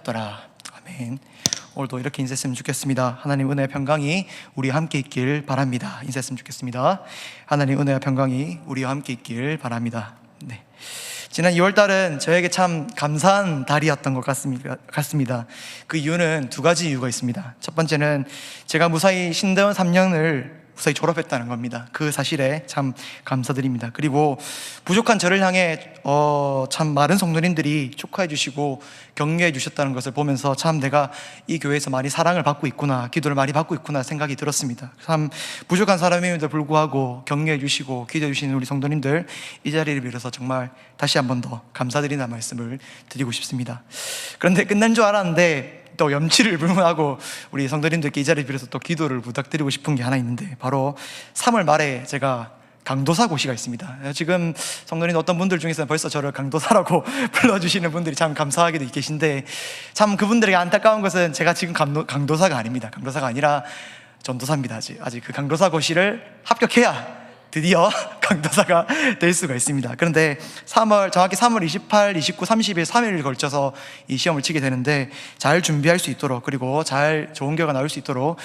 없더라. 아멘. 오늘도 이렇게 인사했으면 좋겠습니다. 하나님 은혜와 평강이 우리와 함께 있길 바랍니다. 인사했으면 좋겠습니다. 하나님 은혜와 평강이 우리와 함께 있길 바랍니다. 네. 지난 2월달은 저에게 참 감사한 달이었던 것 같습니다. 그 이유는 두 가지 이유가 있습니다. 첫 번째는 제가 무사히 신대원 3년을 무사히 졸업했다는 겁니다. 그 사실에 참 감사드립니다. 그리고 부족한 저를 향해 참 많은 성도님들이 축하해 주시고 격려해 주셨다는 것을 보면서 참 내가 이 교회에서 많이 사랑을 받고 있구나, 기도를 많이 받고 있구나 생각이 들었습니다. 참 부족한 사람임에도 불구하고 격려해 주시고 기도해 주시는 우리 성도님들, 이 자리를 빌어서 정말 다시 한 번 더 감사드리는 말씀을 드리고 싶습니다. 그런데 끝난 줄 알았는데 또 염치를 불문하고 우리 성도님들께 이 자리를 빌어서 또 기도를 부탁드리고 싶은 게 하나 있는데, 바로 3월 말에 제가 강도사 고시가 있습니다. 지금 성도님 어떤 분들 중에서는 벌써 저를 강도사라고 불러주시는 분들이 참 감사하게도 계신데, 참 그분들에게 안타까운 것은 제가 지금 강도사가 아닙니다. 강도사가 아니라 전도사입니다. 아직 그 강도사 고시를 합격해야 드디어 강도사가 될 수가 있습니다. 그런데 정확히 3월 28, 29, 30일 3일을 걸쳐서 이 시험을 치게 되는데, 잘 준비할 수 있도록, 그리고 잘 좋은 결과 나올 수 있도록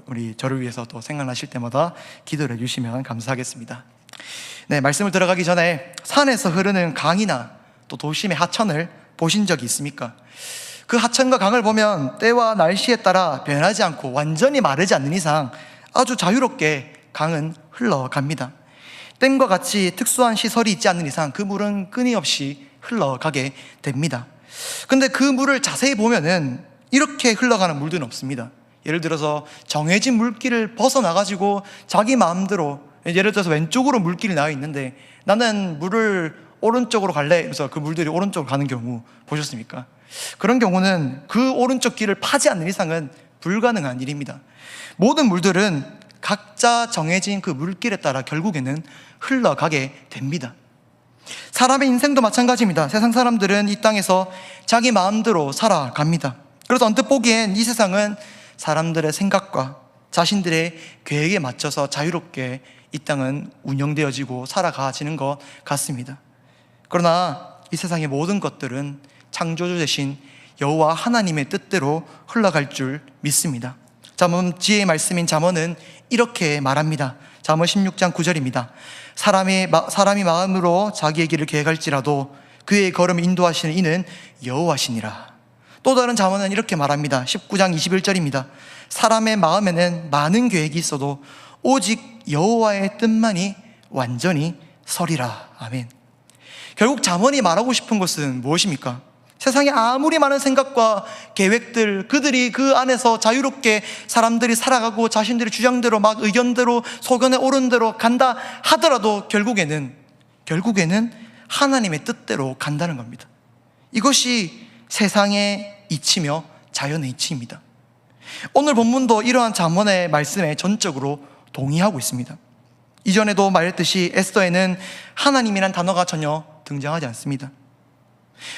우리 저를 위해서 또 생각나실 때마다 기도를 해주시면 감사하겠습니다. 네, 말씀을 들어가기 전에 산에서 흐르는 강이나 또 도심의 하천을 보신 적이 있습니까? 그 하천과 강을 보면 때와 날씨에 따라 변하지 않고 완전히 마르지 않는 이상 아주 자유롭게 강은 흘러갑니다. 댐과 같이 특수한 시설이 있지 않는 이상 그 물은 끊임없이 흘러가게 됩니다. 근데 그 물을 자세히 보면은 이렇게 흘러가는 물들은 없습니다. 예를 들어서 정해진 물길을 벗어나가지고 자기 마음대로, 예를 들어서 왼쪽으로 물길이 나와 있는데 나는 물을 오른쪽으로 갈래, 그래서 그 물들이 오른쪽으로 가는 경우 보셨습니까? 그런 경우는 그 오른쪽 길을 파지 않는 이상은 불가능한 일입니다. 모든 물들은 각자 정해진 그 물길에 따라 결국에는 흘러가게 됩니다. 사람의 인생도 마찬가지입니다. 세상 사람들은 이 땅에서 자기 마음대로 살아갑니다. 그래서 언뜻 보기엔 이 세상은 사람들의 생각과 자신들의 계획에 맞춰서 자유롭게 이 땅은 운영되어지고 살아가지는 것 같습니다. 그러나 이 세상의 모든 것들은 창조주 되신 여호와 하나님의 뜻대로 흘러갈 줄 믿습니다. 지혜의 말씀인 잠언은 이렇게 말합니다. 잠언 16장 9절입니다. 사람이 마음으로 자기의 길을 계획할지라도 그의 걸음을 인도하시는 이는 여호와시니라. 또 다른 잠언은 이렇게 말합니다. 19장 21절입니다. 사람의 마음에는 많은 계획이 있어도 오직 여호와의 뜻만이 완전히 서리라. 아멘. 결국 잠언이 말하고 싶은 것은 무엇입니까? 세상에 아무리 많은 생각과 계획들, 그들이 그 안에서 자유롭게 사람들이 살아가고 자신들의 주장대로 막 의견대로 소견에 옳은 대로 간다 하더라도 결국에는 하나님의 뜻대로 간다는 겁니다. 이것이 세상의 이치며 자연의 이치입니다. 오늘 본문도 이러한 잠언의 말씀에 전적으로 동의하고 있습니다. 이전에도 말했듯이 에스더에는 하나님이란 단어가 전혀 등장하지 않습니다.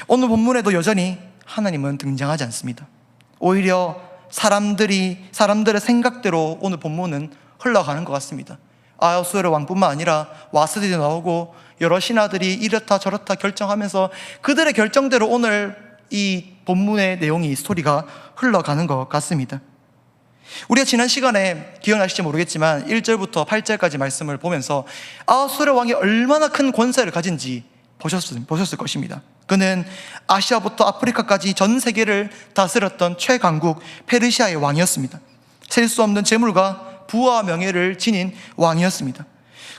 오늘 본문에도 여전히 하나님은 등장하지 않습니다. 오히려 사람들의 생각대로 오늘 본문은 흘러가는 것 같습니다. 아하수에로 왕뿐만 아니라 와스디도 나오고 여러 신하들이 이렇다 저렇다 결정하면서 그들의 결정대로 오늘 이 본문의 내용이, 스토리가 흘러가는 것 같습니다. 우리가 지난 시간에 기억나실지 모르겠지만 1절부터 8절까지 말씀을 보면서 아하수에로 왕이 얼마나 큰 권세를 가진지 보셨을 것입니다. 그는 아시아부터 아프리카까지 전 세계를 다스렸던 최강국 페르시아의 왕이었습니다. 셀 수 없는 재물과 부와 명예를 지닌 왕이었습니다.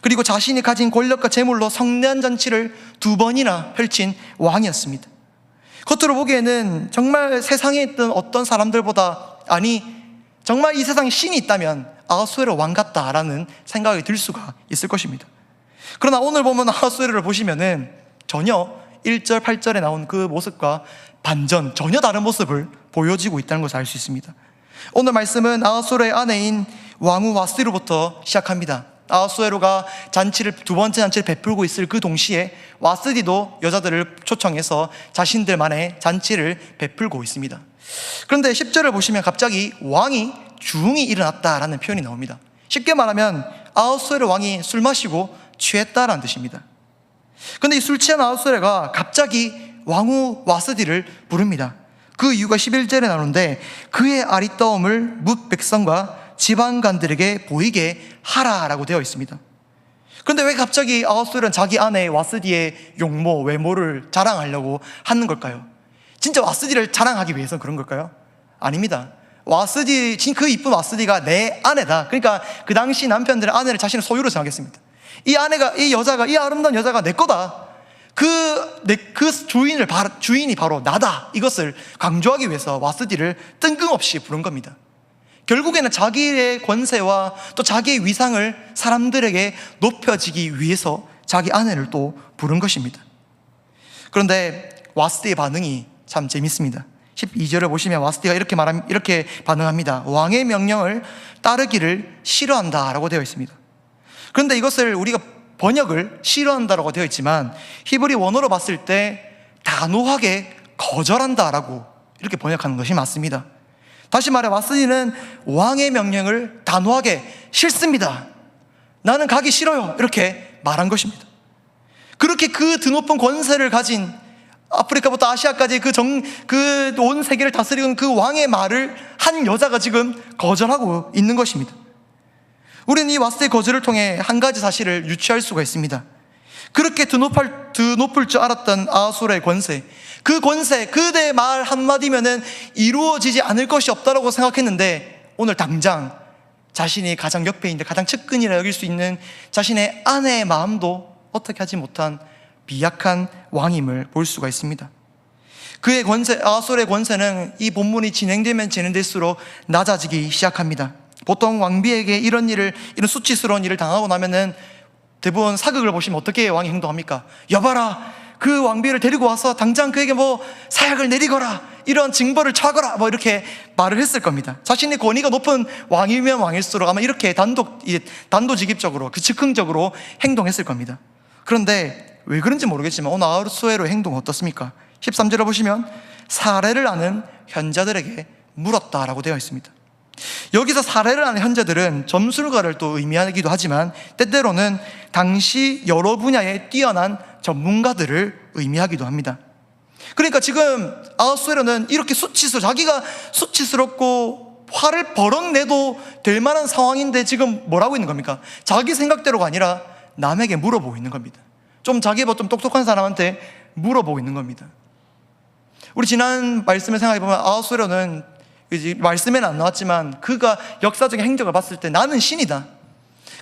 그리고 자신이 가진 권력과 재물로 성대한 잔치를 2번이나 펼친 왕이었습니다. 겉으로 보기에는 정말 세상에 있던 어떤 사람들보다, 아니 정말 이 세상에 신이 있다면 아하수에로 왕 같다라는 생각이 들 수가 있을 것입니다. 그러나 오늘 보면 아하수에로를 보시면은 전혀 1절 8절에 나온 그 모습과 반전, 전혀 다른 모습을 보여지고 있다는 것을 알 수 있습니다. 오늘 말씀은 아하수에로의 아내인 왕후 와스디로부터 시작합니다. 아하수에로가 두 번째 잔치를 베풀고 있을 그 동시에 와스디도 여자들을 초청해서 자신들만의 잔치를 베풀고 있습니다. 그런데 10절을 보시면 갑자기 왕이 중이 일어났다라는 표현이 나옵니다. 쉽게 말하면 아하수에로 왕이 술 마시고 취했다라는 뜻입니다. 그런데 이 술 취한 아하수에로가 갑자기 왕후 와스디를 부릅니다. 그 이유가 11절에 나오는데 그의 아리따움을 뭇 백성과 지방간들에게 보이게 하라라고 되어 있습니다. 그런데 왜 갑자기 아하수엘은 자기 아내 와스디의 용모, 외모를 자랑하려고 하는 걸까요? 진짜 와스디를 자랑하기 위해서 그런 걸까요? 아닙니다. 와스디, 그 이쁜 와스디가 내 아내다. 그러니까 그 당시 남편들은 아내를 자신의 소유로 생각했습니다. 이 아내가, 이 여자가, 이 아름다운 여자가 내 거다. 그 주인이 바로 나다. 이것을 강조하기 위해서 와스디를 뜬금없이 부른 겁니다. 결국에는 자기의 권세와 또 자기의 위상을 사람들에게 높여지기 위해서 자기 아내를 또 부른 것입니다. 그런데 와스디의 반응이 참 재밌습니다. 12절을 보시면 와스디가 이렇게 반응합니다. 왕의 명령을 따르기를 싫어한다 라고 되어 있습니다. 그런데 이것을 우리가 번역을 싫어한다라고 되어 있지만 히브리 원어로 봤을 때 단호하게 거절한다라고 이렇게 번역하는 것이 맞습니다. 다시 말해 와스디는 왕의 명령을 단호하게 싫습니다. 나는 가기 싫어요. 이렇게 말한 것입니다. 그렇게 그 드높은 권세를 가진 아프리카부터 아시아까지 그 온 세계를 다스리는 그 왕의 말을 한 여자가 지금 거절하고 있는 것입니다. 우리는 이 와스디의 거절을 통해 한 가지 사실을 유추할 수가 있습니다. 그렇게 드높을 줄 알았던 아하수에로의 권세, 그 권세, 그대의 말 한마디면은 이루어지지 않을 것이 없다라고 생각했는데 오늘 당장 자신이 가장 옆에 있는데 가장 측근이라 여길 수 있는 자신의 아내의 마음도 어떻게 하지 못한 비약한 왕임을 볼 수가 있습니다. 그의 권세, 아하수에로의 권세는 이 본문이 진행되면 진행될수록 낮아지기 시작합니다. 보통 왕비에게 이런 수치스러운 일을 당하고 나면은 대부분 사극을 보시면 어떻게 왕이 행동합니까? 여봐라, 그 왕비를 데리고 와서 당장 그에게 사약을 내리거라, 이런 징벌을 차거라, 이렇게 말을 했을 겁니다. 자신의 권위가 높은 왕이면 왕일수록 아마 이렇게 단도직입적으로, 즉흥적으로 행동했을 겁니다. 그런데 왜 그런지 모르겠지만 오늘 아하수에로의 행동은 어떻습니까? 13절을 보시면 사례를 아는 현자들에게 물었다라고 되어 있습니다. 여기서 사례를 아는 현자들은 점술가를 또 의미하기도 하지만 때때로는 당시 여러 분야에 뛰어난 전문가들을 의미하기도 합니다. 그러니까 지금 아하수에로는 이렇게 자기가 수치스럽고 화를 버럭 내도 될 만한 상황인데 지금 뭐라고 있는 겁니까? 자기 생각대로가 아니라 남에게 물어보고 있는 겁니다. 자기보다 좀 똑똑한 사람한테 물어보고 있는 겁니다. 우리 지난 말씀을 생각해보면 아하수에로는 말씀에는 안 나왔지만 그가 역사적인 행적을 봤을 때 나는 신이다,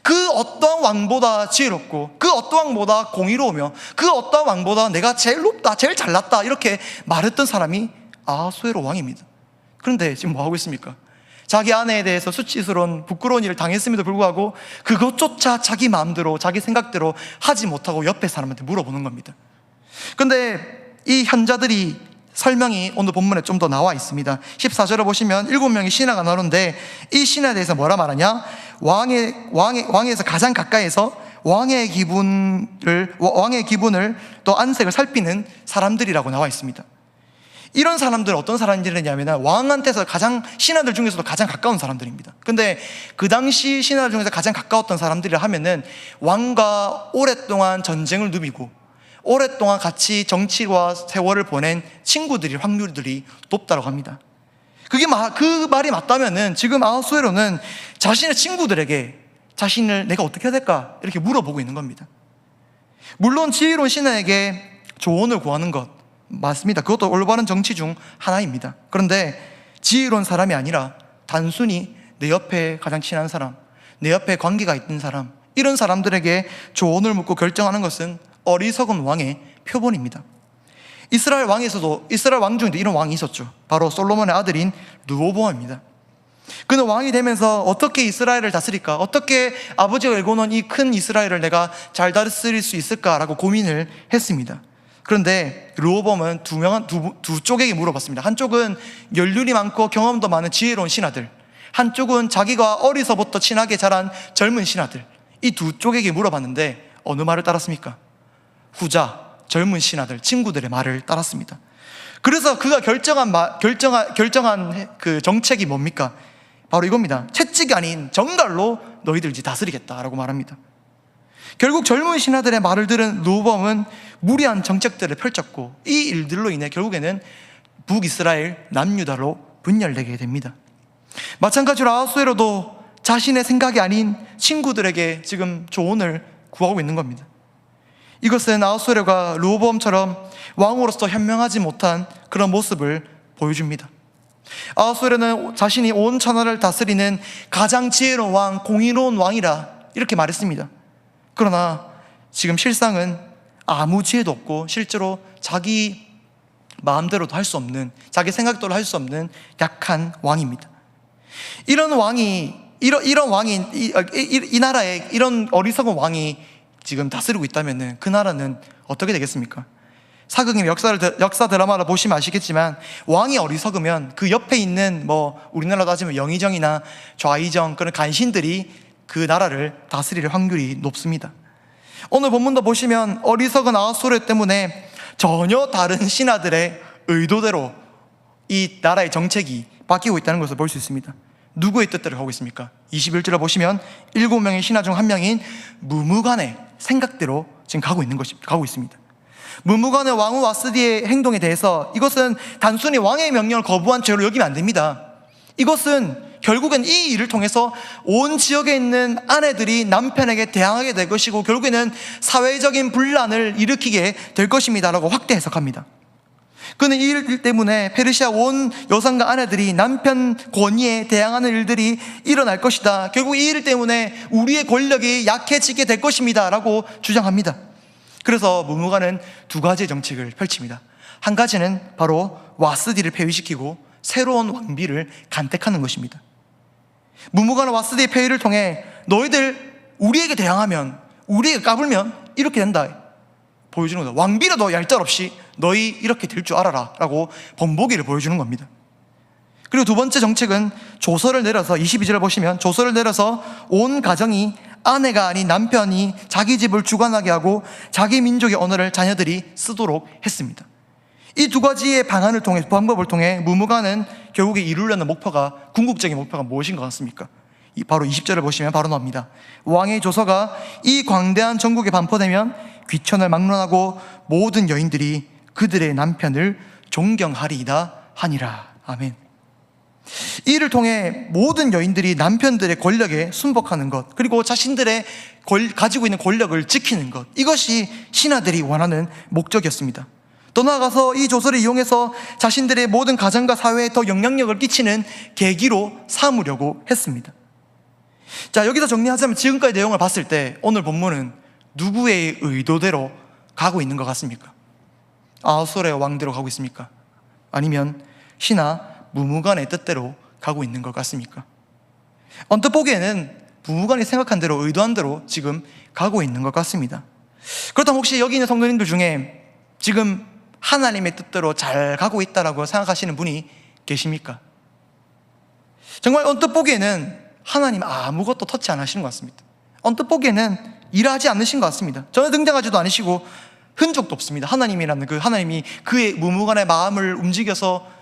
그 어떠한 왕보다 지혜롭고 그 어떠한 왕보다 공의로우며 그 어떠한 왕보다 내가 제일 높다, 제일 잘났다, 이렇게 말했던 사람이 아하수에로 왕입니다. 그런데 지금 뭐하고 있습니까? 자기 아내에 대해서 수치스러운 부끄러운 일을 당했음에도 불구하고 그것조차 자기 마음대로 자기 생각대로 하지 못하고 옆에 사람한테 물어보는 겁니다. 그런데 이 현자들이 설명이 오늘 본문에 좀 더 나와 있습니다. 14절을 보시면 7명의 신하가 나오는데 이 신하에 대해서 뭐라 말하냐? 왕에서 가장 가까이에서 왕의 기분을 또 안색을 살피는 사람들이라고 나와 있습니다. 이런 사람들은 어떤 사람들이냐면 왕한테서 신하들 중에서도 가장 가까운 사람들입니다. 근데 그 당시 신하들 중에서 가장 가까웠던 사람들이라 하면은 왕과 오랫동안 전쟁을 누비고 오랫동안 같이 정치와 세월을 보낸 친구들일 확률들이 높다고 합니다. 그 말이 맞다면은 지금 아하수에로는 자신의 친구들에게 자신을 내가 어떻게 해야 될까 이렇게 물어보고 있는 겁니다. 물론 지혜로운 신하에게 조언을 구하는 것 맞습니다. 그것도 올바른 정치 중 하나입니다. 그런데 지혜로운 사람이 아니라 단순히 내 옆에 가장 친한 사람, 내 옆에 관계가 있는 사람, 이런 사람들에게 조언을 묻고 결정하는 것은 어리석은 왕의 표본입니다. 이스라엘 왕 중에도 이런 왕이 있었죠. 바로 솔로몬의 아들인 르호보암입니다. 그는 왕이 되면서 어떻게 이스라엘을 다스릴까, 어떻게 아버지가 일궈놓은 이 큰 이스라엘을 내가 잘 다스릴 수 있을까라고 고민을 했습니다. 그런데 르호보암은 두 쪽에게 물어봤습니다. 한쪽은 연륜이 많고 경험도 많은 지혜로운 신하들, 한쪽은 자기가 어리서부터 친하게 자란 젊은 신하들, 이 두 쪽에게 물어봤는데 어느 말을 따랐습니까? 후자, 젊은 신하들, 친구들의 말을 따랐습니다. 그래서 그가 결정한 그 정책이 뭡니까? 바로 이겁니다. 채찍이 아닌 정갈로 너희들 이제 다스리겠다라고 말합니다. 결국 젊은 신하들의 말을 들은 르호보암은 무리한 정책들을 펼쳤고 이 일들로 인해 결국에는 북이스라엘, 남유다로 분열되게 됩니다. 마찬가지로 아하수에로도 자신의 생각이 아닌 친구들에게 지금 조언을 구하고 있는 겁니다. 이것은 아하수에로가 르호보암처럼 왕으로서 현명하지 못한 그런 모습을 보여줍니다. 아하수에로는 자신이 온 천하를 다스리는 가장 지혜로운 왕, 공의로운 왕이라 이렇게 말했습니다. 그러나 지금 실상은 아무 지혜도 없고 실제로 자기 마음대로도 할 수 없는, 자기 생각대로 할 수 없는 약한 왕입니다. 이런 왕이, 이 나라에 이런 어리석은 왕이 지금 다스리고 있다면 그 나라는 어떻게 되겠습니까? 사극의 역사 드라마를 보시면 아시겠지만, 왕이 어리석으면 그 옆에 있는 우리나라로 따지면 영의정이나 좌의정, 그런 간신들이 그 나라를 다스릴 확률이 높습니다. 오늘 본문도 보시면 어리석은 아하수에로 때문에 전혀 다른 신하들의 의도대로 이 나라의 정책이 바뀌고 있다는 것을 볼 수 있습니다. 누구의 뜻대로 가고 있습니까? 21절을 보시면 7명의 신하 중 한 명인 무무간의 생각대로 지금 가고 있습니다. 무무간의 왕후 와스디의 행동에 대해서 이것은 단순히 왕의 명령을 거부한 죄로 여기면 안 됩니다. 이것은 결국엔 이 일을 통해서 온 지역에 있는 아내들이 남편에게 대항하게 될 것이고 결국에는 사회적인 분란을 일으키게 될 것입니다 라고 확대 해석합니다. 그는 이 일 때문에 페르시아 온 여성과 아내들이 남편 권위에 대항하는 일들이 일어날 것이다, 결국 이 일 때문에 우리의 권력이 약해지게 될 것입니다 라고 주장합니다. 그래서 무무간은 두 가지의 정책을 펼칩니다. 한 가지는 바로 와스디를 폐위시키고 새로운 왕비를 간택하는 것입니다. 무무간은 와스디의 폐위를 통해 너희들 우리에게 대항하면, 우리에게 까불면 이렇게 된다 보여주는 거다. 왕비라도 얄짤없이 너희 이렇게 될 줄 알아라 라고 본보기를 보여주는 겁니다. 그리고 두 번째 정책은 조서를 내려서 22절을 보시면 조서를 내려서 온 가정이 아내가 아닌 남편이 자기 집을 주관하게 하고 자기 민족의 언어를 자녀들이 쓰도록 했습니다. 이 두 가지의 방법을 통해 무무간은 결국에 이루려는 궁극적인 목표가 무엇인 것 같습니까? 바로 20절을 보시면 바로 나옵니다. 왕의 조서가 이 광대한 전국에 반포되면 귀천을 막론하고 모든 여인들이 그들의 남편을 존경하리이다 하니라. 아멘. 이 일을 통해 모든 여인들이 남편들의 권력에 순복하는 것, 그리고 자신들의 가지고 있는 권력을 지키는 것, 이것이 신하들이 원하는 목적이었습니다. 더 나아가서 이 조서를 이용해서 자신들의 모든 가정과 사회에 더 영향력을 끼치는 계기로 삼으려고 했습니다. 자, 여기서 정리하자면 지금까지 내용을 봤을 때 오늘 본문은 누구의 의도대로 가고 있는 것 같습니까? 아하수에로의 왕대로 가고 있습니까? 아니면 신하 무무간의 뜻대로 가고 있는 것 같습니까? 언뜻 보기에는 무무간이 생각한 대로, 의도한 대로 지금 가고 있는 것 같습니다. 그렇다면 혹시 여기 있는 성도님들 중에 지금 하나님의 뜻대로 잘 가고 있다라고 생각하시는 분이 계십니까? 정말 언뜻 보기에는 하나님 아무것도 터치 안 하시는 것 같습니다. 언뜻 보기에는 일하지 않으신 것 같습니다. 전혀 등장하지도 않으시고 흔적도 없습니다. 하나님이라는 하나님이 그의 무무간의 마음을 움직여서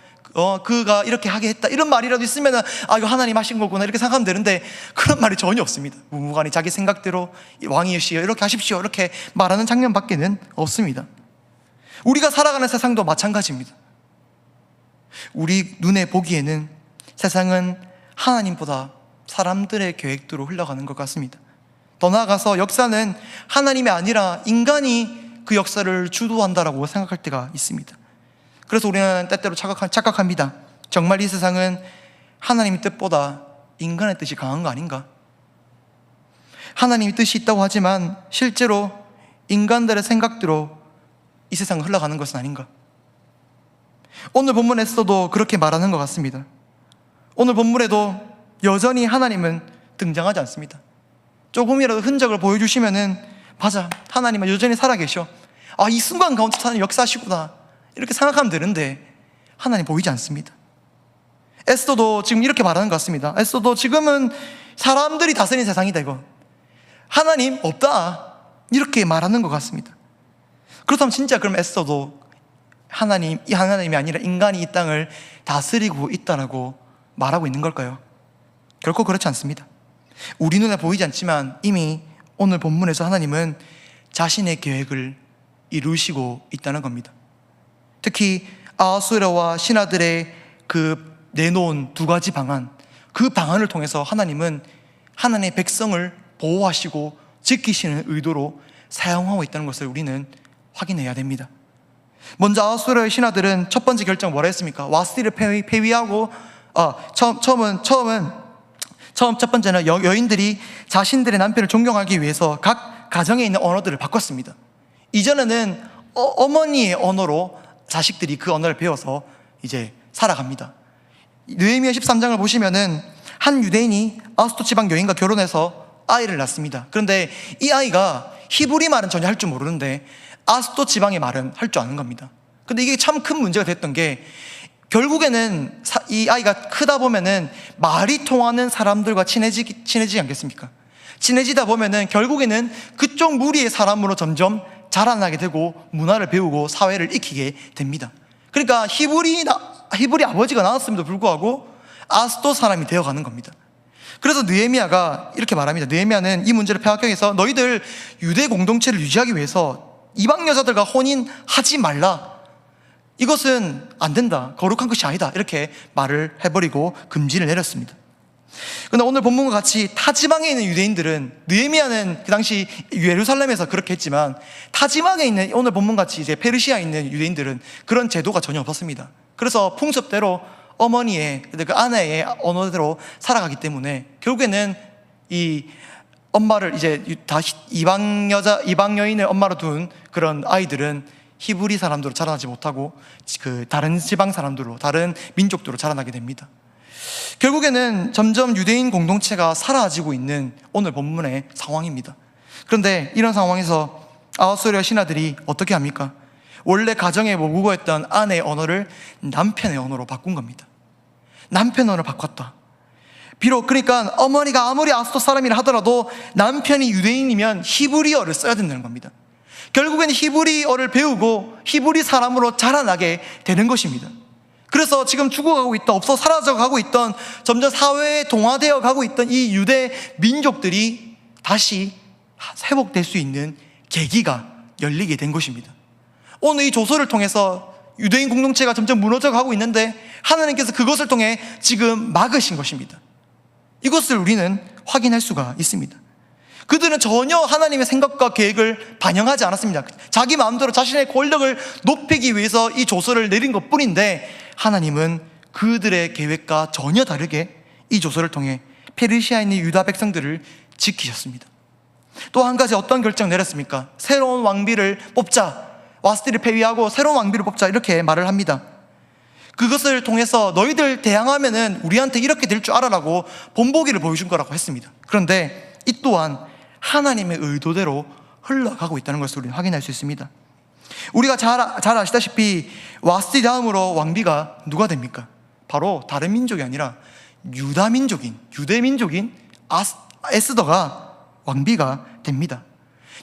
그가 이렇게 하게 했다, 이런 말이라도 있으면 이거 하나님 하신 거구나 이렇게 생각하면 되는데, 그런 말이 전혀 없습니다. 무무간이 자기 생각대로 왕이시여 이렇게 하십시오 이렇게 말하는 장면밖에는 없습니다. 우리가 살아가는 세상도 마찬가지입니다. 우리 눈에 보기에는 세상은 하나님보다 사람들의 계획대로 흘러가는 것 같습니다. 더 나아가서 역사는 하나님이 아니라 인간이 그 역사를 주도한다라고 생각할 때가 있습니다. 그래서 우리는 때때로 착각합니다. 정말 이 세상은 하나님의 뜻보다 인간의 뜻이 강한 거 아닌가? 하나님의 뜻이 있다고 하지만 실제로 인간들의 생각대로 이 세상은 흘러가는 것은 아닌가? 오늘 본문에서도 그렇게 말하는 것 같습니다. 오늘 본문에도 여전히 하나님은 등장하지 않습니다. 조금이라도 흔적을 보여주시면은 맞아, 하나님은 여전히 살아계셔, 이 순간 가운데 하나님 역사하시구나 이렇게 생각하면 되는데 하나님 보이지 않습니다. 에스더도 지금 이렇게 말하는 것 같습니다. 에스더도 지금은 사람들이 다스리는 세상이다, 이거 하나님 없다 이렇게 말하는 것 같습니다. 그렇다면 진짜 그럼 에스더도 하나님이 아니라 인간이 이 땅을 다스리고 있다라고 말하고 있는 걸까요? 결코 그렇지 않습니다. 우리 눈에 보이지 않지만 이미 오늘 본문에서 하나님은 자신의 계획을 이루시고 있다는 겁니다. 특히 아하수에라와 신하들의 그 내놓은 두 가지 방안, 그 방안을 통해서 하나님은 하나님의 백성을 보호하시고 지키시는 의도로 사용하고 있다는 것을 우리는 확인해야 됩니다. 먼저 아하수에라의 신하들은 첫 번째 결정 뭐라 했습니까? 와스티를 폐위하고 첫 번째는 여인들이 자신들의 남편을 존경하기 위해서 각 가정에 있는 언어들을 바꿨습니다. 이전에는 어머니의 언어로 자식들이 그 언어를 배워서 이제 살아갑니다. 느헤미야 13장을 보시면은 한 유대인이 아스토 지방 여인과 결혼해서 아이를 낳습니다. 그런데 이 아이가 히브리 말은 전혀 할 줄 모르는데 아스토 지방의 말은 할 줄 아는 겁니다. 근데 이게 참 큰 문제가 됐던 게 결국에는 이 아이가 크다 보면은 말이 통하는 사람들과 친해지지 않겠습니까? 친해지다 보면은 결국에는 그쪽 무리의 사람으로 점점 자라나게 되고 문화를 배우고 사회를 익히게 됩니다. 그러니까 히브리 아버지가 나왔음에도 불구하고 아스토 사람이 되어가는 겁니다. 그래서 느헤미야가 이렇게 말합니다. 느헤미야는 이 문제를 파악해서 너희들 유대 공동체를 유지하기 위해서 이방 여자들과 혼인하지 말라, 이것은 안 된다, 거룩한 것이 아니다, 이렇게 말을 해버리고 금지를 내렸습니다. 그런데 오늘 본문과 같이 타지방에 있는 유대인들은, 느헤미야는 그 당시 예루살렘에서 그렇게 했지만 타지방에 있는 오늘 본문같이 이제 페르시아에 있는 유대인들은 그런 제도가 전혀 없었습니다. 그래서 풍습대로 어머니의, 그 아내의 언어대로 살아가기 때문에 결국에는 이 엄마를 이제 다 이방 여인을 엄마로 둔 그런 아이들은 히브리 사람들로 자라나지 못하고 그 다른 지방 사람들로, 다른 민족들로 자라나게 됩니다. 결국에는 점점 유대인 공동체가 사라지고 있는 오늘 본문의 상황입니다. 그런데 이런 상황에서 아하수에라 신하들이 어떻게 합니까? 원래 가정에 모국어였던 아내의 언어를 남편의 언어로 바꾼 겁니다. 남편 언어를 바꿨다. 비록 그러니까 어머니가 아무리 아스토 사람이라 하더라도 남편이 유대인이면 히브리어를 써야 된다는 겁니다. 결국에는 히브리어를 배우고 히브리 사람으로 자라나게 되는 것입니다. 그래서 지금 죽어가고 있던, 없어 사라져가고 있던, 점점 사회에 동화되어 가고 있던 이 유대 민족들이 다시 회복될 수 있는 계기가 열리게 된 것입니다. 오늘 이 조서를 통해서 유대인 공동체가 점점 무너져 가고 있는데 하나님께서 그것을 통해 지금 막으신 것입니다. 이것을 우리는 확인할 수가 있습니다. 그들은 전혀 하나님의 생각과 계획을 반영하지 않았습니다. 자기 마음대로 자신의 권력을 높이기 위해서 이 조서를 내린 것 뿐인데 하나님은 그들의 계획과 전혀 다르게 이 조서를 통해 페르시아에 있는 유다 백성들을 지키셨습니다. 또 한 가지 어떤 결정 내렸습니까? 새로운 왕비를 뽑자, 와스티를 폐위하고 새로운 왕비를 뽑자, 이렇게 말을 합니다. 그것을 통해서 너희들 대항하면은 우리한테 이렇게 될 줄 알아라고 본보기를 보여준 거라고 했습니다. 그런데 이 또한 하나님의 의도대로 흘러가고 있다는 것을 우리는 확인할 수 있습니다. 우리가 잘 아시다시피 와스티 다음으로 왕비가 누가 됩니까? 바로 다른 민족이 아니라 유대 민족인 에스더가 왕비가 됩니다.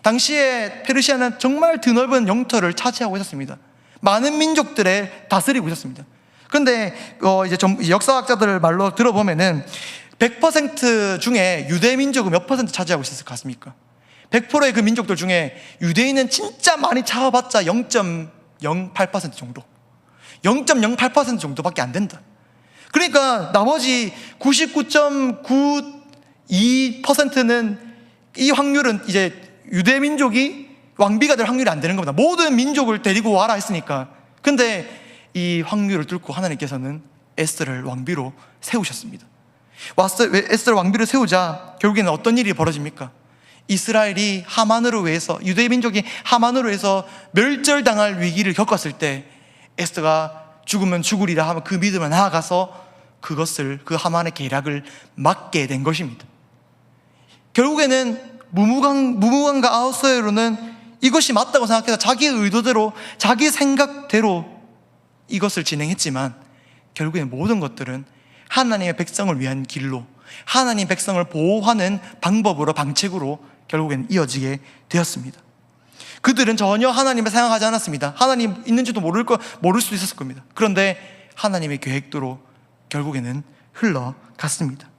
당시에 페르시아는 정말 드넓은 영토를 차지하고 있었습니다. 많은 민족들을 다스리고 있었습니다. 그런데 이제 좀 역사학자들 말로 들어보면은 100% 중에 유대 민족은 몇 % 차지하고 있었을 것 같습니까? 100%의 그 민족들 중에 유대인은 진짜 많이 차와봤자 0.08% 정도, 0.08% 정도밖에 안 된다. 그러니까 나머지 99.92%는 이 확률은 이제 유대 민족이 왕비가 될 확률이 안 되는 겁니다. 모든 민족을 데리고 와라 했으니까. 근데 이 확률을 뚫고 하나님께서는 에스더를 왕비로 세우셨습니다. 에스더를 왕비로 세우자 결국에는 어떤 일이 벌어집니까? 이스라엘이 하만으로 해서, 유대 민족이 하만으로 해서 멸절당할 위기를 겪었을 때 에스더가 죽으면 죽으리라 하면 그 믿음을 나아가서 그 하만의 계략을 막게 된 것입니다. 결국에는 무무강과 아하수에로는 이것이 맞다고 생각해서 자기의 의도대로, 자기 생각대로 이것을 진행했지만 결국엔 모든 것들은 하나님의 백성을 위한 길로, 하나님 백성을 보호하는 방법으로, 방책으로 결국엔 이어지게 되었습니다. 그들은 전혀 하나님을 생각하지 않았습니다. 하나님 있는지도 모를 수도 있었을 겁니다. 그런데 하나님의 계획대로 결국에는 흘러갔습니다.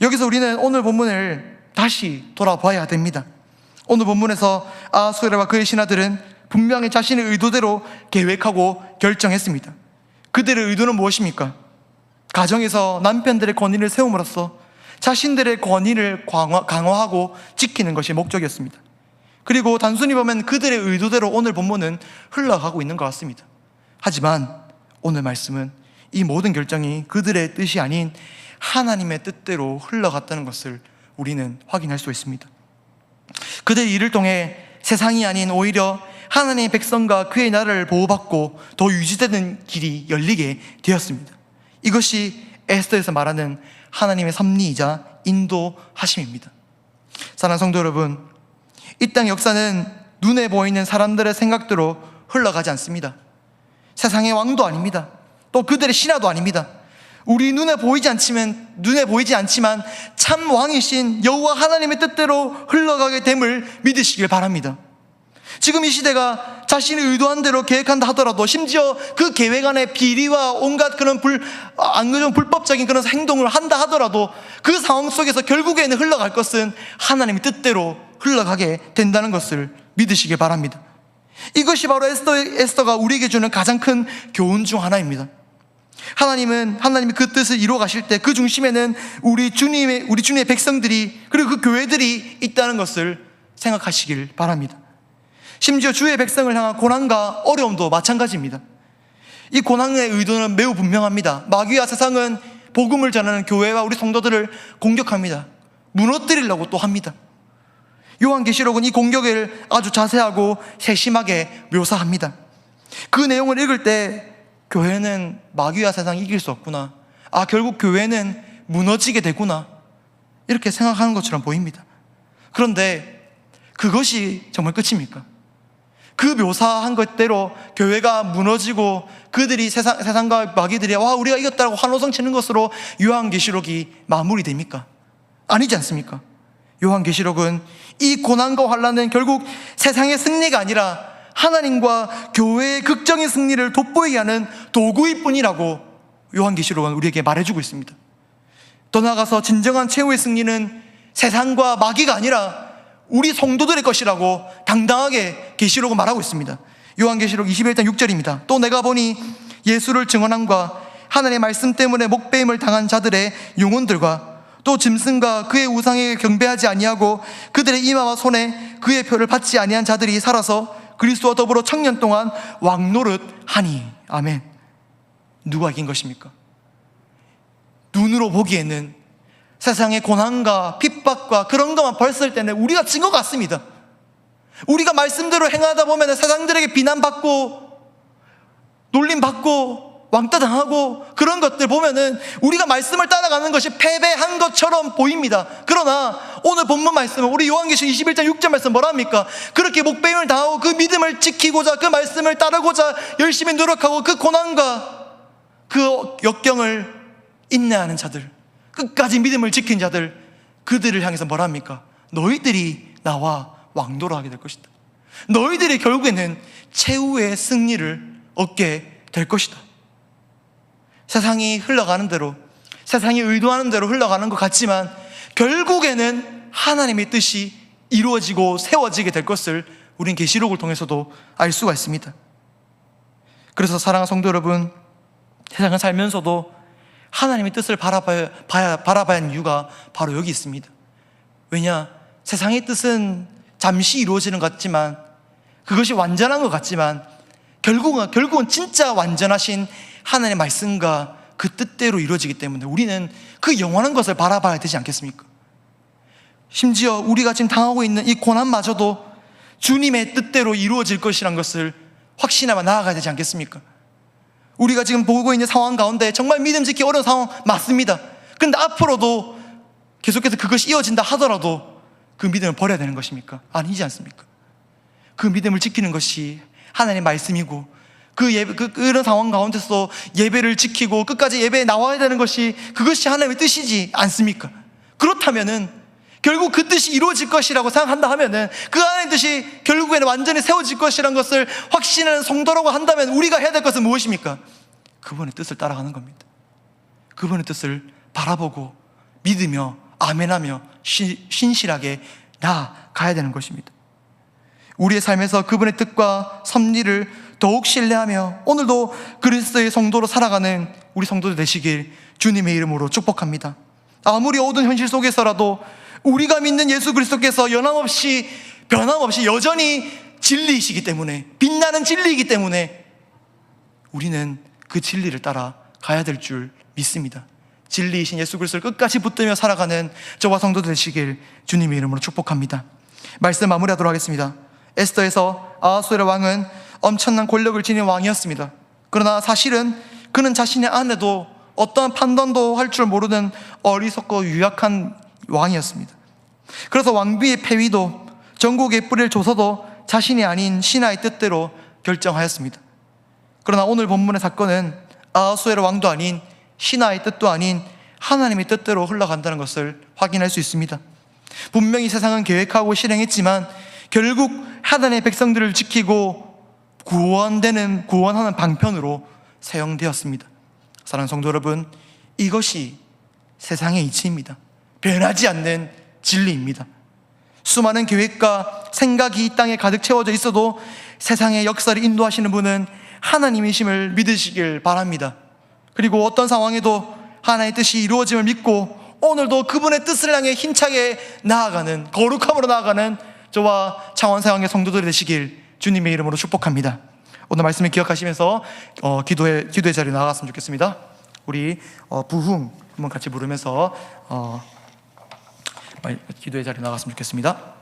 여기서 우리는 오늘 본문을 다시 돌아봐야 됩니다. 오늘 본문에서 아하수에라와 그의 신하들은 분명히 자신의 의도대로 계획하고 결정했습니다. 그들의 의도는 무엇입니까? 가정에서 남편들의 권위를 세움으로써 자신들의 권위를 강화하고 지키는 것이 목적이었습니다. 그리고 단순히 보면 그들의 의도대로 오늘 본문은 흘러가고 있는 것 같습니다. 하지만 오늘 말씀은 이 모든 결정이 그들의 뜻이 아닌 하나님의 뜻대로 흘러갔다는 것을 우리는 확인할 수 있습니다. 그들의 일을 통해 세상이 아닌 오히려 하나님의 백성과 그의 나라를 보호받고 더 유지되는 길이 열리게 되었습니다. 이것이 에스더에서 말하는 하나님의 섭리이자 인도하심입니다. 사랑하는 성도 여러분, 이 땅 역사는 눈에 보이는 사람들의 생각대로 흘러가지 않습니다. 세상의 왕도 아닙니다. 또 그들의 신하도 아닙니다. 우리 눈에 보이지 않지만 참 왕이신 여호와 하나님의 뜻대로 흘러가게 됨을 믿으시길 바랍니다. 지금 이 시대가 자신이 의도한 대로 계획한다 하더라도, 심지어 그 계획 안에 비리와 온갖 그런 불법적인 그런 행동을 한다 하더라도 그 상황 속에서 결국에는 흘러갈 것은 하나님의 뜻대로 흘러가게 된다는 것을 믿으시길 바랍니다. 이것이 바로 에스더가 우리에게 주는 가장 큰 교훈 중 하나입니다. 하나님이 그 뜻을 이루어 가실 때 그 중심에는 우리 주님의 백성들이, 그리고 그 교회들이 있다는 것을 생각하시길 바랍니다. 심지어 주의 백성을 향한 고난과 어려움도 마찬가지입니다. 이 고난의 의도는 매우 분명합니다. 마귀와 세상은 복음을 전하는 교회와 우리 성도들을 공격합니다. 무너뜨리려고 또 합니다. 요한계시록은 이 공격을 아주 자세하고 세심하게 묘사합니다. 그 내용을 읽을 때 교회는 마귀와 세상 이길 수 없구나, 결국 교회는 무너지게 되구나, 이렇게 생각하는 것처럼 보입니다. 그런데 그것이 정말 끝입니까? 그 묘사한 것대로 교회가 무너지고 그들이 세상과 마귀들이 우리가 이겼다고 환호성 치는 것으로 요한계시록이 마무리됩니까? 아니지 않습니까? 요한계시록은 이 고난과 환난은 결국 세상의 승리가 아니라 하나님과 교회의 극적인 승리를 돋보이게 하는 도구일 뿐이라고 요한계시록은 우리에게 말해주고 있습니다. 더 나아가서 진정한 최후의 승리는 세상과 마귀가 아니라 우리 성도들의 것이라고 당당하게 계시록은 말하고 있습니다. 요한계시록 21장 6절입니다. 또 내가 보니 예수를 증언함과 하나님의 말씀 때문에 목배임을 당한 자들의 영혼들과 또 짐승과 그의 우상에게 경배하지 아니하고 그들의 이마와 손에 그의 표를 받지 아니한 자들이 살아서 그리스도와 더불어 천년 동안 왕노릇하니. 아멘. 누가 이긴 것입니까? 눈으로 보기에는 세상의 고난과 핍박과 그런 것만 봤을 때는 우리가 진 것 같습니다. 우리가 말씀대로 행하다 보면 세상들에게 비난받고 놀림받고 왕따 당하고 그런 것들 보면은 우리가 말씀을 따라가는 것이 패배한 것처럼 보입니다. 그러나 오늘 본문 말씀은 우리 요한계시록 21장 6절 말씀 뭐라 합니까? 그렇게 목배임을 당하고 그 믿음을 지키고자 그 말씀을 따르고자 열심히 노력하고 그 고난과 그 역경을 인내하는 자들, 끝까지 믿음을 지킨 자들, 그들을 향해서 뭐라 합니까? 너희들이 나와 왕도를 하게 될 것이다. 너희들이 결국에는 최후의 승리를 얻게 될 것이다. 세상이 흘러가는 대로, 세상이 의도하는 대로 흘러가는 것 같지만 결국에는 하나님의 뜻이 이루어지고 세워지게 될 것을 우린 계시록을 통해서도 알 수가 있습니다. 그래서 사랑하는 성도 여러분, 세상을 살면서도 하나님의 뜻을 바라봐야 하는 이유가 바로 여기 있습니다. 왜냐? 세상의 뜻은 잠시 이루어지는 것 같지만, 그것이 완전한 것 같지만 결국은 진짜 완전하신 하나님의 말씀과 그 뜻대로 이루어지기 때문에 우리는 그 영원한 것을 바라봐야 되지 않겠습니까? 심지어 우리가 지금 당하고 있는 이 고난마저도 주님의 뜻대로 이루어질 것이란 것을 확신하며 나아가야 되지 않겠습니까? 우리가 지금 보고 있는 상황 가운데 정말 믿음 지키기 어려운 상황 맞습니다. 그런데 앞으로도 계속해서 그것이 이어진다 하더라도 그 믿음을 버려야 되는 것입니까? 아니지 않습니까? 그 믿음을 지키는 것이 하나님의 말씀이고, 그런 상황 가운데서 예배를 지키고 끝까지 예배에 나와야 되는 그것이 하나님의 뜻이지 않습니까? 그렇다면은 결국 그 뜻이 이루어질 것이라고 생각한다 하면은 그 하나님의 뜻이 결국에는 완전히 세워질 것이라는 것을 확신하는 성도라고 한다면 우리가 해야 될 것은 무엇입니까? 그분의 뜻을 따라가는 겁니다. 그분의 뜻을 바라보고 믿으며 아멘하며 신실하게 나아가야 되는 것입니다. 우리의 삶에서 그분의 뜻과 섭리를 더욱 신뢰하며 오늘도 그리스도의 성도로 살아가는 우리 성도들 되시길 주님의 이름으로 축복합니다. 아무리 어두운 현실 속에서라도 우리가 믿는 예수 그리스도께서 변함없이 여전히 진리이시기 때문에, 빛나는 진리이기 때문에 우리는 그 진리를 따라 가야 될 줄 믿습니다. 진리이신 예수 그리스도를 끝까지 붙들며 살아가는 저와 성도들 되시길 주님의 이름으로 축복합니다. 말씀 마무리하도록 하겠습니다. 에스더에서 아하수에르 왕은 엄청난 권력을 지닌 왕이었습니다. 그러나 사실은 그는 자신의 안에도 어떠한 판단도 할 줄 모르는 어리석고 유약한 왕이었습니다. 그래서 왕비의 폐위도, 전국의 뿌리를 줘서도 자신이 아닌 신하의 뜻대로 결정하였습니다. 그러나 오늘 본문의 사건은 아하수에르 왕도 아닌, 신하의 뜻도 아닌 하나님의 뜻대로 흘러간다는 것을 확인할 수 있습니다. 분명히 세상은 계획하고 실행했지만 결국 하나님의 백성들을 지키고 구원하는 방편으로 사용되었습니다. 사랑하는 성도 여러분, 이것이 세상의 이치입니다. 변하지 않는 진리입니다. 수많은 계획과 생각이 이 땅에 가득 채워져 있어도 세상의 역사를 인도하시는 분은 하나님이심을 믿으시길 바랍니다. 그리고 어떤 상황에도 하나님의 뜻이 이루어짐을 믿고 오늘도 그분의 뜻을 향해 힘차게 나아가는, 거룩함으로 나아가는 저와 창원사역의 성도들이 되시길 주님의 이름으로 축복합니다. 오늘 말씀을 기억하시면서 기도의 자리에 나아갔으면 좋겠습니다. 우리 부흥 한번 같이 부르면서 기도의 자리에 나아갔으면 좋겠습니다.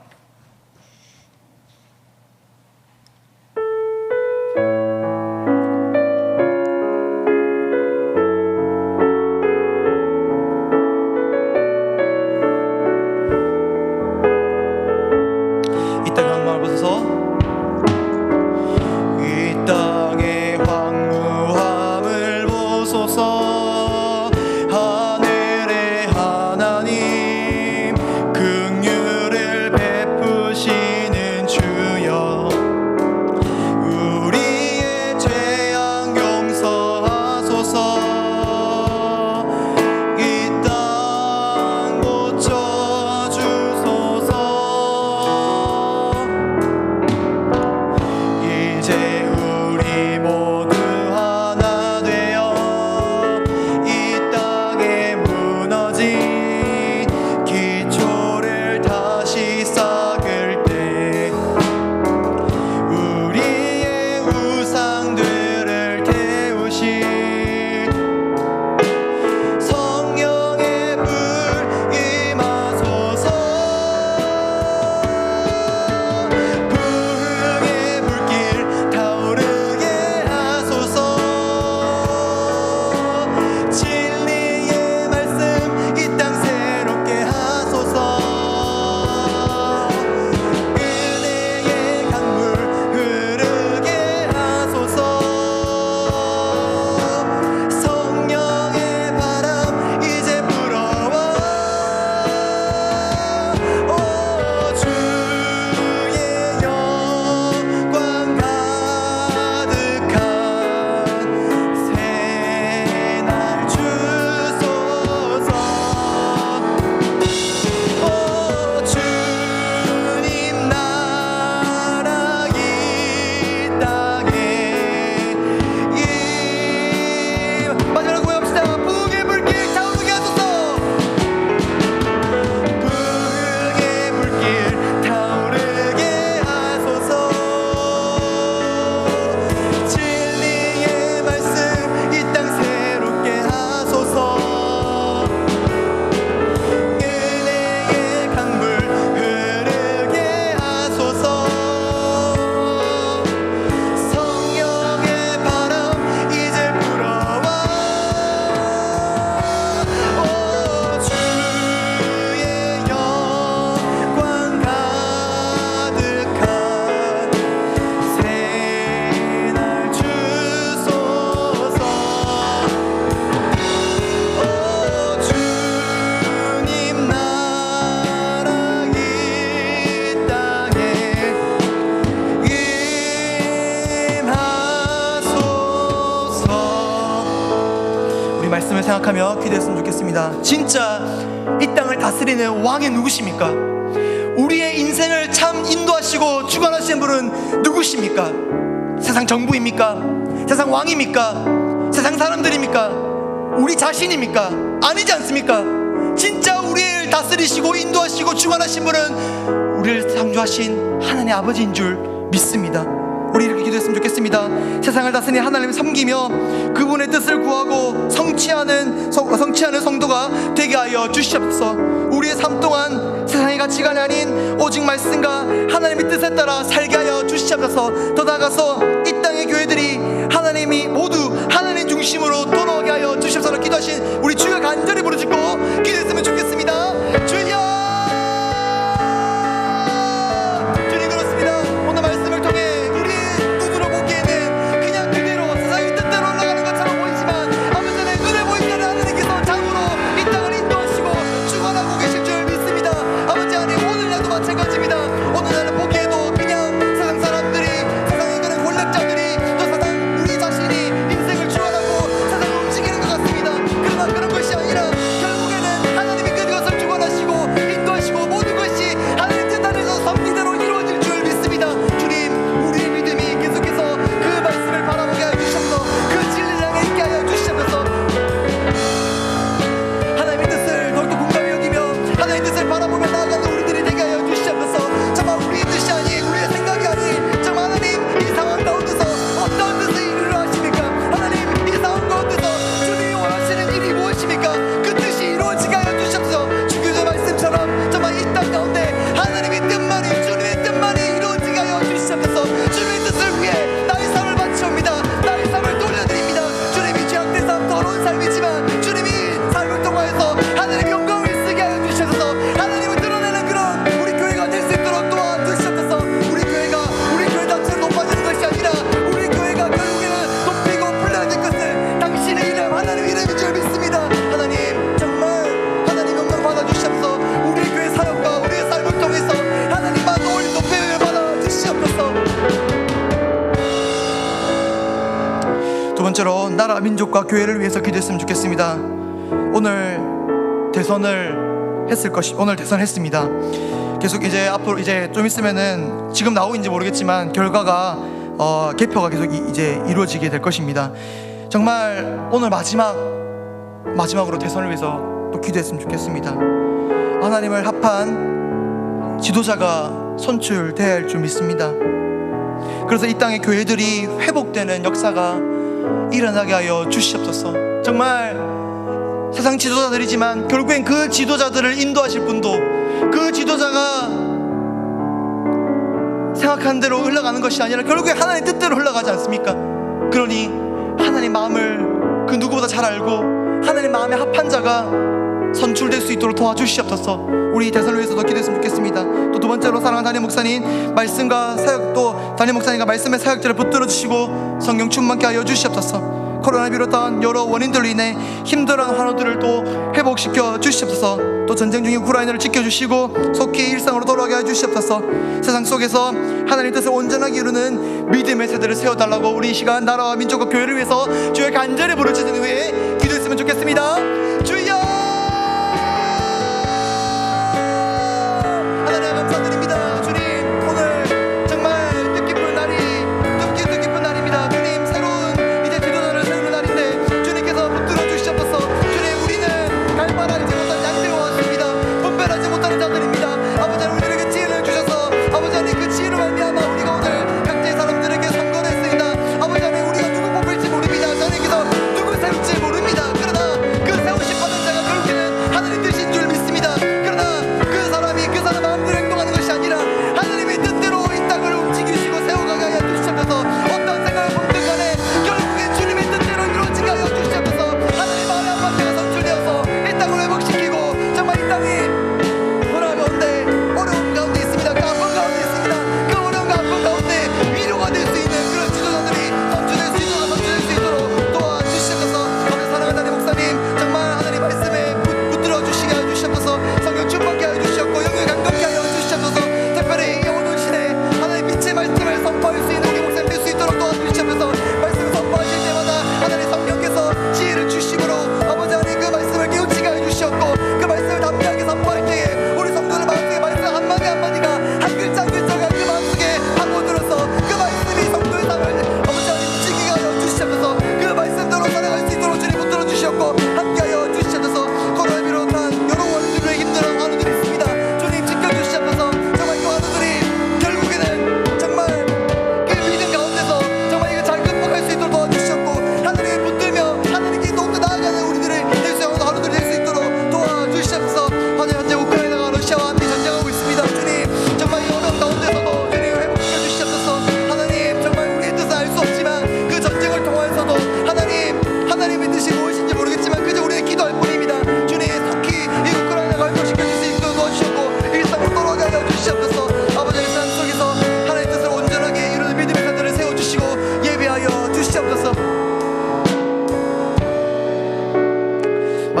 말씀을 생각하며 기도했으면 좋겠습니다. 진짜 이 땅을 다스리는 왕이 누구십니까? 우리의 인생을 참 인도하시고 주관하시는 분은 누구십니까? 세상 정부입니까? 세상 왕입니까? 세상 사람들입니까? 우리 자신입니까? 아니지 않습니까? 진짜 우리를 다스리시고 인도하시고 주관하신 분은 우리를 창조하신 하나님 아버지인 줄 믿습니다. 우리 이렇게 기도했으면 좋겠습니다. 세상을 다스리는 하나님을 섬기며 그분의 뜻을 구하고 성취하는 성도가 되게 하여 주시옵소서. 우리의 삶 동안 세상의 가치관이 아닌 오직 말씀과 하나님의 뜻에 따라 살게 하여 주시옵소서. 더 나아가서 이 땅의 교회들이 하나님이 모두 하나님 중심으로 돌아오게 하여 주시옵소서. 기도하신 우리 주여 간절히 부르짖고 기도했으면 좋겠습니다. 주여, 주님 그렇습니다. 오늘 말씀을 통해 우리의 눈으로 보기에는 그냥 그대로 세상의 뜻대로 올라가는 것처럼 보이지만 아버지의 눈에 보이지 않는 하나님께서 장으로 이 땅을 인도하시고 주관하고 계실 줄 믿습니다. 아버지 하나님, 오늘날도 마찬가지입니다. 오늘날은 보기에도 그냥 세상 사람들이, 세상의 그런 권력자들이, 또 세상 우리 자신이 인생을 주관하고 세상을 움직이는 것 같습니다. 그러나 그런 것이 아니라 결국에는 하나님이 그것을 주관하시고 인도하시고 모든 것이 하나님 뜻 안에서 섭리대로 이루어질 줄 믿습니다. 주님, 우리의 믿음이 계속해서 그 말씀을 바라보게 하여 주셔서 그 진리를 향해 있게 하여 주시면서 하나님의 뜻을 더욱더 공감히 여기며 하나님의 뜻을 바라보며 나아가는 우리들이 되게 하여 주시옵소서. 정말 우리의 뜻이 아닌, 우리의 생각이 아닌, 정말 하나님 이 상황 가운데서 어떤 뜻을 이루려 하십니까? 하나님, 이 상황 가운데서 주님이 원하시는 일이 무엇입니까? 그 뜻이 이루어지게 하여 주시옵소서. 주교의 말씀처럼 정말 이 땅 가운데 하나님의 뜻만이, 주님의 뜻만이 이루어지게 하여 주시옵소서. 주님의 뜻을 위해 나의 삶을 바치옵니다. 나의 삶을 돌려드립니다. 주님이 죄악된 삶, 더러운 삶이지만 주님이 삶을 통하여서 하나님의 영광을 쓰게 하여 주시옵소서. 하나님을 드러내는 그런 우리 교회가 될 수 있도록 도와주시옵소서. 우리 교회 자체를 높아지는 것이 아니라 우리 교회가 결국에는 높이고 불러야 될 것은 당신의 이름, 하나님의 이름인 줄 믿습니다. 하나님, 정말 하나님 영광 받아주시옵소서. 우리 교회 사역과 우리의 삶을 통해서 하나님만 높임을 받아주시옵소서. 두 번째로 나라, 민족과 교회를 위해서 기도했으면 좋겠습니다. 오늘 대선했습니다. 계속 이제 앞으로 이제 좀 있으면은 지금 나오고 있는지 모르겠지만 결과가 개표가 계속 이제 이루어지게 될 것입니다. 정말 오늘 마지막으로 대선을 위해서 또 기도했으면 좋겠습니다. 하나님을 합한 지도자가 선출돼야 할 줄 믿습니다. 그래서 이 땅의 교회들이 회복되는 역사가 일어나게 하여 주시옵소서. 정말 세상 지도자들이지만 결국엔 그 지도자들을 인도하실 분도, 그 지도자가 생각한 대로 흘러가는 것이 아니라 결국에 하나님의 뜻대로 흘러가지 않습니까? 그러니 하나님 마음을 그 누구보다 잘 알고 하나님 마음에 합한 자가 선출될 수 있도록 도와주시옵소서. 우리 대선을 위해서도 기도했으면 좋겠습니다. 또 두 번째로 사랑하는 담임 목사님, 말씀과 사역, 또 담임 목사님과 말씀의 사역들을 붙들어 주시고 성령 충만케 하여 주시옵소서. 코로나 비롯한 여러 원인들로 인해 힘들어하는 환우들을 또 회복시켜 주시옵소서. 또 전쟁 중인 우크라이나를 지켜주시고 속히 일상으로 돌아가게 해주시옵소서. 세상 속에서 하나님의 뜻을 온전하게 이루는 믿음의 세대를 세워달라고 우리 이 시간 나라와 민족과 교회를 위해서 주의 간절히 부르짖은 후에 기도했으면 좋겠습니다. 주여, 하나님 감사드립니다. 주님, 오늘 정말 뜻깊은 날입니다. 주님, 새로운 이제 지도자를 세우는 날인데 주님께서 붙들어 주시옵소서. 주님, 우리는 갈 바를 알지 못한 양떼와 같습니다. 분별하지 못하는 자들입니다. 아버지 하나님, 우리에게 지혜를 주셔서 아버지 하나님 그 지혜로 말미암아 우리가 오늘 각자의 사람들에게 선거를 했습니다. 아버지 하나님, 우리가 누구 뽑을지 모릅니다. 하나님께서 누구 세울지 모릅니다. 그러나 그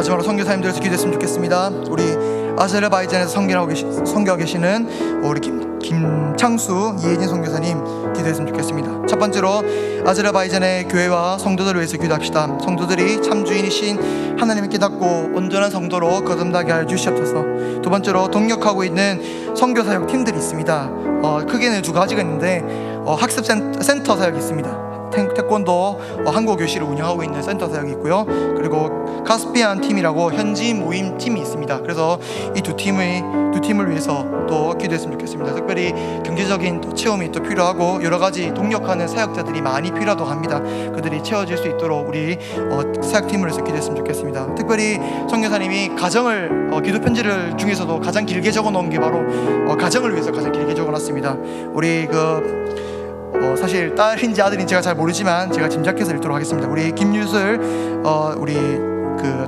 마지막으로 선교사님들에서 기도했으면 좋겠습니다. 우리 아제르바이잔에서 선교하고 계시는 우리 김창수 이혜진 선교사님 기도했으면 좋겠습니다. 첫 번째로 아제르바이잔의 교회와 성도들을 위해서 기도합시다. 성도들이 참 주인이신 하나님을 깨닫고 온전한 성도로 거듭나게 하여 주시옵소서. 두 번째로 동역하고 있는 선교사역 팀들이 있습니다. 크게는 두 가지가 있는데 학습센터 사역이 있습니다. 태권도 한국 교실을 운영하고 있는 센터 사역이 있고요. 그리고 카스피안 팀이라고 현지 모임 팀이 있습니다. 그래서 이 두 팀을 위해서 또 기도했으면 좋겠습니다. 특별히 경제적인 또 체험이 또 필요하고 여러 가지 동력하는 사역자들이 많이 필요하다고 합니다. 그들이 채워질 수 있도록 우리 사역팀을 해서 기도했으면 좋겠습니다. 특별히 선교사님이 가정을 기도 편지를 중에서도 가장 길게 적어놓은 게 바로 가정을 위해서 가장 길게 적어놨습니다. 우리 사실 딸인지 아들인지 제가 잘 모르지만 제가 짐작해서 읽도록 하겠습니다. 우리 김유슬 우리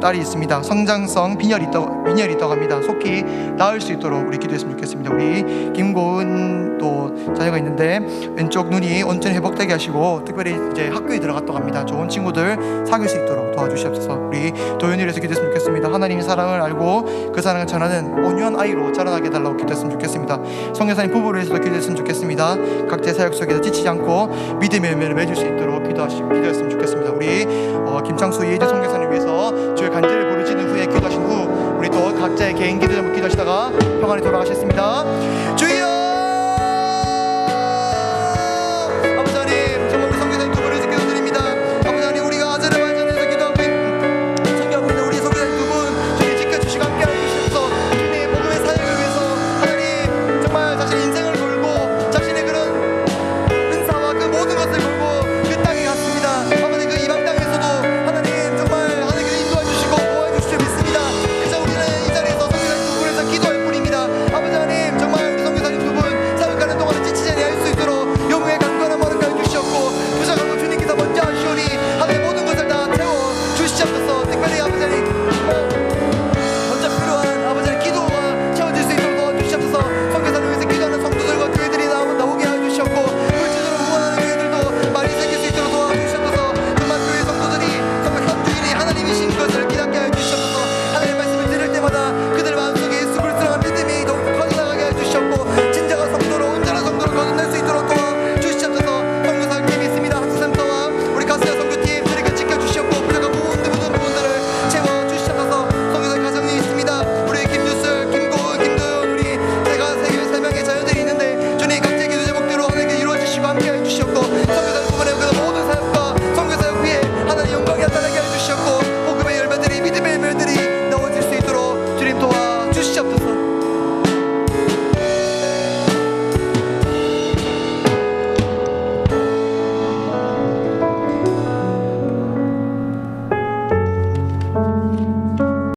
딸이 있습니다. 성장성 빈혈이 있다고 합니다. 속히 나을 수 있도록 우리 기도했으면 좋겠습니다. 우리 김고은 또 자녀가 있는데 왼쪽 눈이 온전히 회복되게 하시고 특별히 이제 학교에 들어갔다고 합니다. 좋은 친구들 사귈 수 있도록 도와주시옵소서. 우리 도윤이를 위해서 기도했으면 좋겠습니다. 하나님의 사랑을 알고 그 사랑을 전하는 온유한 아이로 자라나게 해달라고 기도했으면 좋겠습니다. 성교사님 부부를 위해서도 기도했으면 좋겠습니다. 각자의 사역 속에서 지치지 않고 믿음의 열매를 맺을 수 있도록 기도했으면 좋겠습니다. 우리 김창수 이혜진 선교사님 위해서 주의 간절히 부르짖는 후에 기도하신 후 우리 또 각자의 개인 기도 좀 기도하시다가 평안히 돌아가셨습니다.